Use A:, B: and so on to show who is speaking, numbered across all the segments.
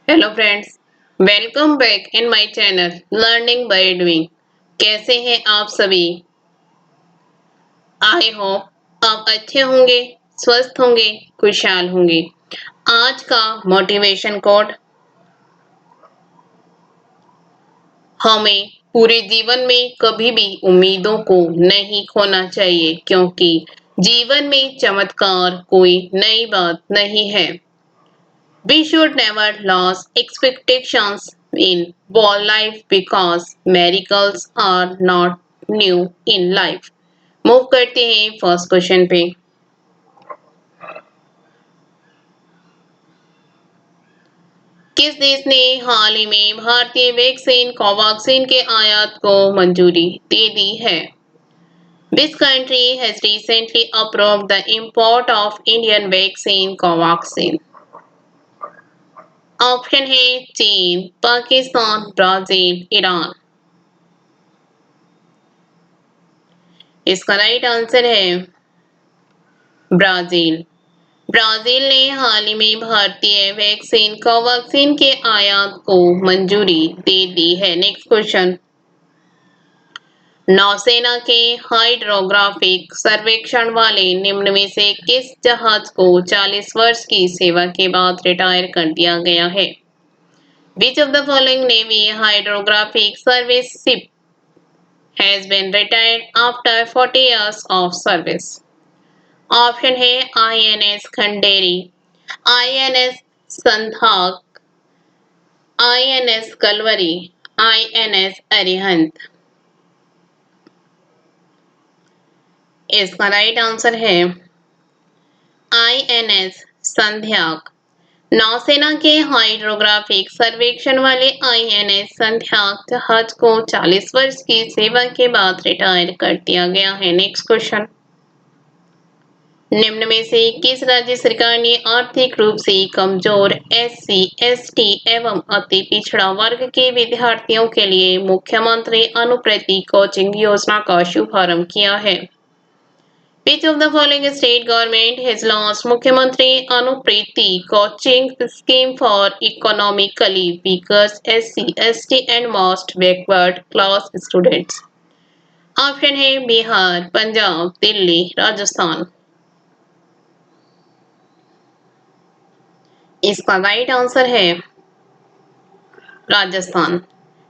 A: Hello friends, welcome back in my channel learning by doing. कैसे हैं आप सभी? आई होप आप अच्छे होंगे, स्वस्थ होंगे, खुशहाल होंगे। आज का मोटिवेशन कोट: हमें पूरे जीवन में कभी भी उम्मीदों को नहीं खोना चाहिए, क्योंकि जीवन में चमत्कार कोई नई बात नहीं है। We should never lose expectations in ball life because miracles are not new in life. Move करते हैं फर्स्ट क्वेश्चन पे। किस देश ने हाल ही में भारतीय वैक्सीन कोवैक्सीन के आयात को मंजूरी दे दी है? Which country has recently approved the import of Indian vaccine Covaxin? Option है चीन, पाकिस्तान, ब्राजील, ईरान। इसका राइट आंसर है ब्राजील। ब्राजील ने हाल ही में भारतीय वैक्सीन कोवैक्सीन के आयात को मंजूरी दे दी है। नेक्स्ट क्वेश्चन: नौसेना के हाइड्रोग्राफिक सर्वेक्षण वाले निम्न में से किस जहाज को 40 वर्ष की सेवा के बाद रिटायर कर दिया गया है? Which of the following Navy hydrographic service ship has been retired after 40 years of service? Option है INS Khanderi, INS Sandhayak, INS Kalvari, INS Arihant. इसका राइट आंसर है INS संध्याक। नौसेना के हाइड्रोग्राफिक सर्वेक्षण वाले INS संध्याक जहाज को 40 वर्ष की सेवा के बाद रिटायर कर दिया गया है। नेक्स्ट क्वेश्चन: निम्न में से किस राज्य सरकार ने आर्थिक रूप से कमजोर SC, ST एवं अति पिछड़ा वर्ग के विद्यार्थियों के लिए मुख्यमंत्री अनुप्रति कोचिंग योजना का शुभारंभ किया है? Which of the following state government has launched मुख्यमंत्री अनुप्रीति coaching scheme for economically weaker SC, ST and most backward class students? Option है बिहार, पंजाब, दिल्ली, राजस्थान। इसका राइट आंसर है राजस्थान।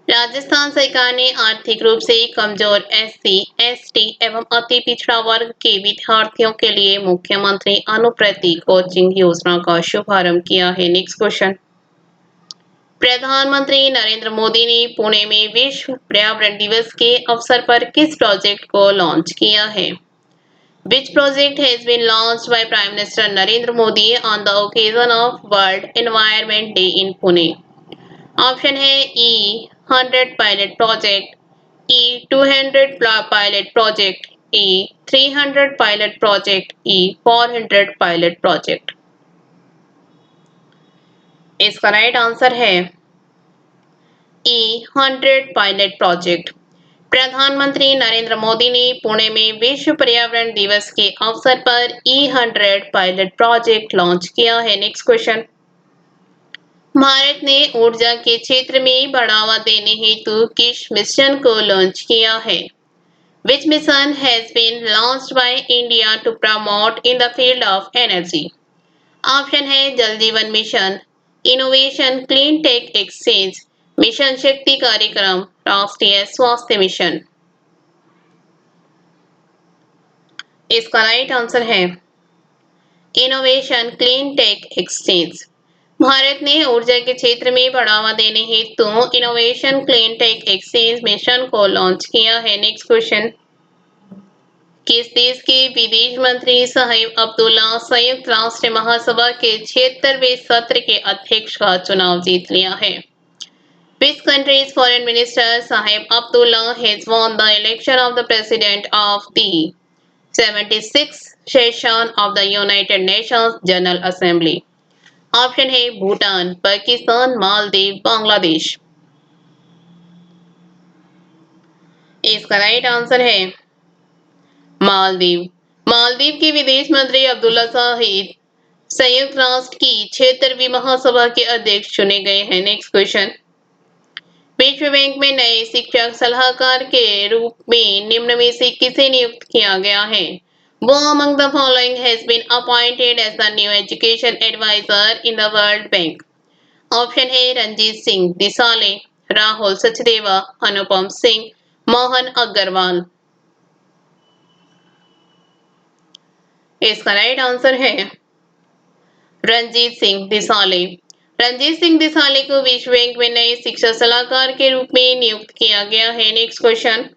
A: राजस्थान सरकार ने आर्थिक रूप से कमजोर SC, ST एवं अति पिछड़ा वर्ग के विद्यार्थियों के लिए मुख्यमंत्री अनुप्रति कोचिंग योजना का शुभारंभ किया है। नेक्स्ट क्वेश्चन: प्रधानमंत्री नरेंद्र मोदी ने पुणे में विश्व पर्यावरण दिवस के अवसर पर किस प्रोजेक्ट को लॉन्च किया है? Which project has been launched by Prime Minister Narendra Modi on the occasion of World Environment Day in Pune? Option है E100 pilot project, E200 pilot project, E300 pilot project, E400 pilot project. इसका right answer है E100 pilot project. प्रधानमंत्री नरेंद्र मोदी ने पुणे में विश्व पर्यावरण दिवस के अवसर पर E100 पायलट प्रोजेक्ट लॉन्च किया है। नेक्स्ट क्वेश्चन: भारत ने ऊर्जा के क्षेत्र में बढ़ावा देने हेतु किस मिशन को लॉन्च किया है? Which mission has been launched by India to promote in the field of energy? Option है Jal Jeevan mission, innovation clean tech exchange, mission Shakti कार्यक्रम, राष्ट्रीय स्वास्थ्य मिशन। इसका राइट आंसर है innovation clean tech exchange. Bharat ने ऊर्जा के क्षेत्र में बढ़ावा देने हेतु innovation clean tech exchange mission को लॉन्च किया है। नेक्स्ट क्वेश्चन: किस देश के विदेश मंत्री साहिब अब्दुल्ला संयुक्त राष्ट्र महासभा के 76वें सत्र के अध्यक्ष का चुनाव जीत लिया है? Which country's foreign minister Sahib Abdullah has won the election of the president of the 76th session of the United Nations General Assembly? Option है भूटान, पाकिस्तान, मालदीव, बांग्लादेश। इसका राइट आंसर है मालदीव। मालदीव के विदेश मंत्री अब्दुल्ला साहिद संयुक्त राष्ट्र की 76वीं महासभा के अध्यक्ष चुने गए हैं। Next question. विश्व बैंक में नए शिक्षक सलाहकार के रूप में निम्न में से किसे नियुक्त किया गया है? वो among the following has been appointed as the new education advisor in the World Bank. Option है रंजीत सिंह दिसाले, राहुल सचदेवा, अनुपम सिंह, मोहन अग्रवाल। इसका राइट आंसर है रंजीत सिंह दिसाले। रंजीत सिंह दिसाले को विश्व बैंक में नए शिक्षा सलाहकार के रूप में नियुक्त किया गया है। Next question.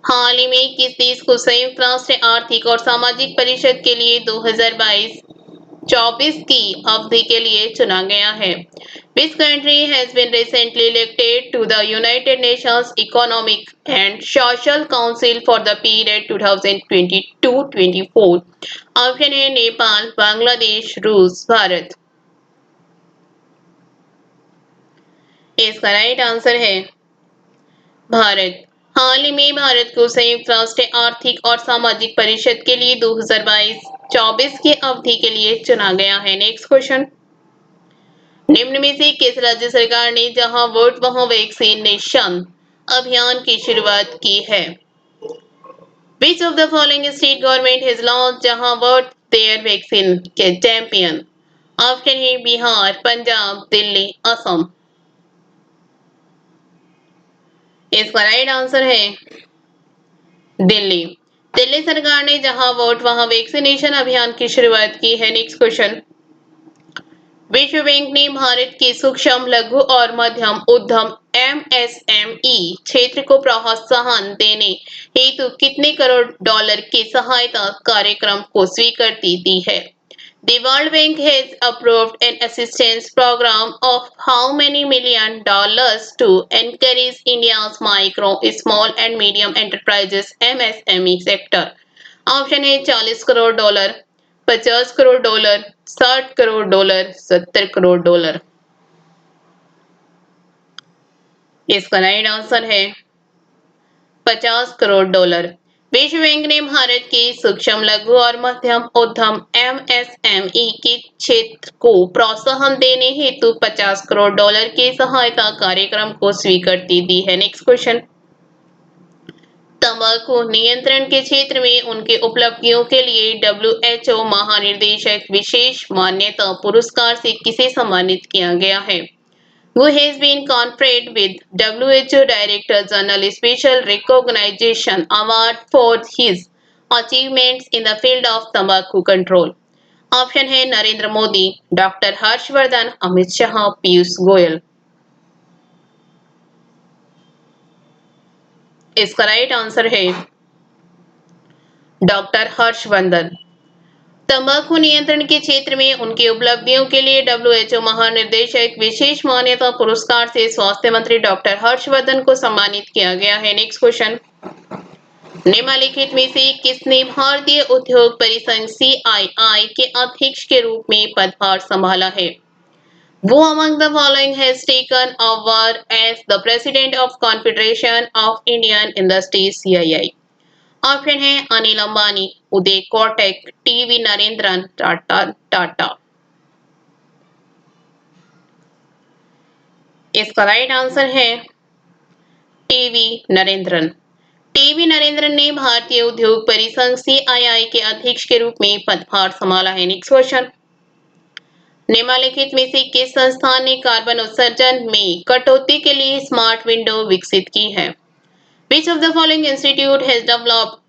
A: हाल ही में किस देश को संयुक्त राष्ट्र आर्थिक और सामाजिक परिषद के लिए 2022-24 की अवधि के लिए चुना गया है? Which country has been recently elected to the United Nations Economic and Social Council for the period 2022-24? Option है नेपाल, बांग्लादेश, रूस, भारत। इसका राइट आंसर है भारत। हाल ही में भारत को संयुक्त राष्ट्र आर्थिक और सामाजिक परिषद के लिए 2022-24 की अवधि के लिए चुना गया है। Next question. निम्न में से किस राज्य सरकार ने जहां वोट वहां वैक्सीनेशन अभियान की शुरुआत की है? Which of the following state government has launched जहां वोट देयर वैक्सीन के चैंपियन? ऑप्शन है बिहार, पंजाब, दिल्ली, असम। इसका राइट आंसर है दिल्ली। दिल्ली सरकार ने जहां वोट वहां वैक्सीनेशन अभियान की शुरुआत की है। Next question. विश्व बैंक ने भारत के सूक्ष्म लघु और मध्यम उद्यम MSME क्षेत्र को प्रोत्साहन देने हेतु कितने करोड़ डॉलर के सहायता कार्यक्रम को स्वीकृति दी है? The World Bank has approved an assistance program of how many million dollars to encourage India's micro, small and medium enterprises MSME sector. Option है 40 crore dollar, 50 crore dollar, 60 crore dollar, 70 crore dollar. इसका राइट आंसर है 50 crore dollar. विश्व bank ने भारत के सूक्ष्म लघु और मध्यम उद्यम MSME के क्षेत्र को प्रोत्साहन देने हेतु 50 करोड़ डॉलर के सहायता कार्यक्रम को स्वीकृति दी है। Next question. तंबाकू नियंत्रण के क्षेत्र में उनके उपलब्धियों के लिए WHO महानिदेशक विशेष मान्यता पुरस्कार से किसे सम्मानित किया गया है? Who has been conferred with WHO Director General Special Recognition Award for his achievements in the field of tobacco control? Option है नरेंद्र मोदी, डॉक्टर हर्षवर्धन, अमित शाह, पीयूष गोयल। इसका राइट आंसर है डॉक्टर हर्षवर्धन। तंबाकू नियंत्रण के क्षेत्र में उनकी उपलब्धियों के लिए WHO महानिदेशक विशेष मान्यता पुरस्कार से स्वास्थ्य मंत्री डॉक्टर हर्षवर्धन को सम्मानित किया गया है। Next question. निम्नलिखित में से किसने भारतीय उद्योग परिसंघ CII के अध्यक्ष के रूप में पदभार संभाला है? Who among the following has taken over as the president of Confederation of Indian Industries CII? Option है अनिल अंबानी, उदय कोटक, टीवी नरेंद्रन, टाटा। इसका राइट आंसर है टीवी नरेंद्रन। टीवी नरेंद्रन ने भारतीय उद्योग परिसंघ CII के अध्यक्ष के रूप में पदभार संभाला है। Next question. निम्नलिखित में से किस संस्थान ने कार्बन उत्सर्जन में कटौती के लिए स्मार्ट विंडो विकसित की है? Which of the following institute has developed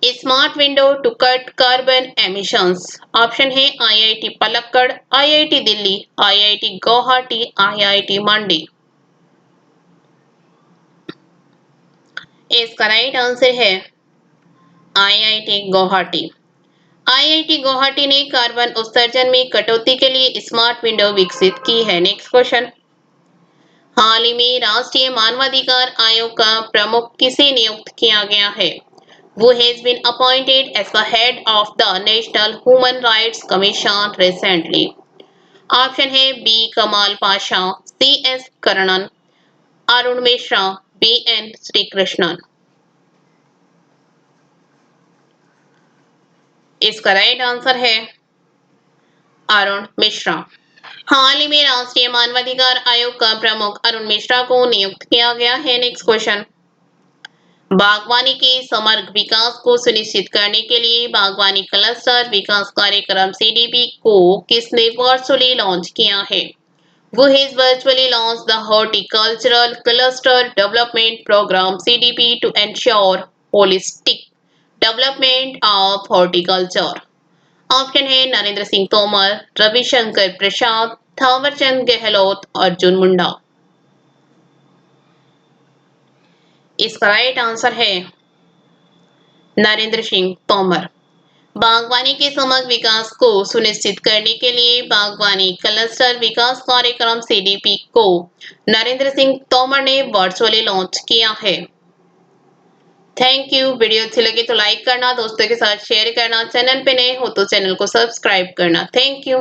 A: a smart window to cut carbon emissions? Option है IIT Palakkad, IIT Delhi, IIT Guwahati, IIT मंडी। इसका राइट आंसर है IIT गुवाहाटी। IIT गुवाहाटी ने कार्बन उत्सर्जन में कटौती के लिए स्मार्ट विंडो विकसित की है। Next question. हाल ही में राष्ट्रीय मानवाधिकार आयोग का प्रमुख किसे नियुक्त किया गया है? Who has been appointed as the head of the National Human Rights Commission recently? Option है B कमाल पाशा, CS करणन, अरुण मिश्रा, BN श्रीकृष्णन। इसका राइट आंसर है अरुण मिश्रा। हाल ही में राष्ट्रीय मानवाधिकार आयोग का प्रमुख अरुण मिश्रा को नियुक्त किया गया है। नेक्स्ट क्वेश्चन, बागवानी के समग्र विकास को सुनिश्चित करने के लिए बागवानी क्लस्टर विकास कार्यक्रम सीडीपी को किसने वर्चुअली लॉन्च किया है? Who has virtually launched the Horticultural Cluster Development Program (CDP) to ensure holistic development of horticulture? Option है नरेंद्र सिंह तोमर, रविशंकर प्रसाद, थावरचंद गहलोत, अर्जुन मुंडा। इसका राइट आंसर है नरेंद्र सिंह तोमर। बागवानी के समग्र विकास को सुनिश्चित करने के लिए बागवानी क्लस्टर विकास कार्यक्रम सीडीपी को नरेंद्र सिंह तोमर ने वर्चुअली लॉन्च किया है। Thank you. वीडियो अच्छी लगी तो लाइक करना, दोस्तों के साथ शेयर करना, चैनल पे नए हो तो चैनल को सब्सक्राइब करना। Thank you.